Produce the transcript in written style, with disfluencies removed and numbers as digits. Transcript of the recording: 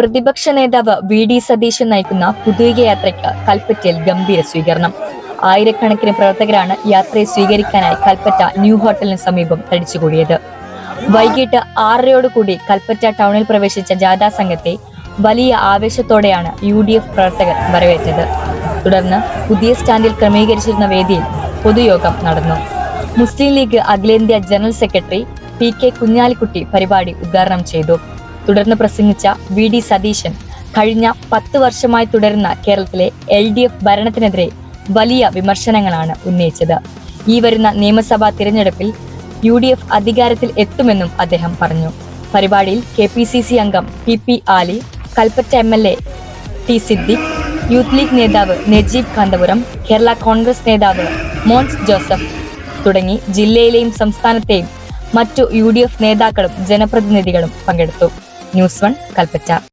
പ്രതിപക്ഷ നേതാവ് വി.ഡി. സതീശൻ നയിക്കുന്ന പുതിയ യാത്രയ്ക്ക് കൽപ്പറ്റയിൽ ഗംഭീര സ്വീകരണം. ആയിരക്കണക്കിന് പ്രവർത്തകരാണ് യാത്രയെ സ്വീകരിക്കാനായി കൽപ്പറ്റ ന്യൂ ഹോട്ടലിന് സമീപം തടിച്ചുകൂടിയത്. വൈകിട്ട് 6:30 കൽപ്പറ്റ ടൗണിൽ പ്രവേശിച്ച ജാഥാ സംഘത്തെ വലിയ ആവേശത്തോടെയാണ് UDF പ്രവർത്തകർ വരവേറ്റത്. തുടർന്ന് പുതിയ സ്റ്റാൻഡിൽ ക്രമീകരിച്ചിരുന്ന വേദിയിൽ പൊതുയോഗം നടന്നു. മുസ്ലിം ലീഗ് അഖിലേന്ത്യാ ജനറൽ സെക്രട്ടറി P.K. കുഞ്ഞാലിക്കുട്ടി പരിപാടി ഉദ്ഘാടനം ചെയ്തു. തുടർന്ന് പ്രസംഗിച്ച വി.ഡി. സതീശൻ കഴിഞ്ഞ 10 വർഷമായി തുടരുന്ന കേരളത്തിലെ LDF ഭരണത്തിനെതിരെ വലിയ വിമർശനങ്ങളാണ് ഉന്നയിച്ചത്. ഈ വരുന്ന നിയമസഭാ തിരഞ്ഞെടുപ്പിൽ UDF അധികാരത്തിൽ എത്തുമെന്നും അദ്ദേഹം പറഞ്ഞു. പരിപാടിയിൽ KPCC അംഗം PP Ali, Kalpetta MLA T Siddique, youth league നേതാവ് നജീബ് കാന്തപുരം, കേരള കോൺഗ്രസ് നേതാവ് മോൻസ് ജോസഫ് തുടങ്ങി ജില്ലയിലെയും സംസ്ഥാനത്തെയും മറ്റു UDF നേതാക്കളും ജനപ്രതിനിധികളും പങ്കെടുത്തു. ന്യൂസ് 1 കൽപ്പറ്റ.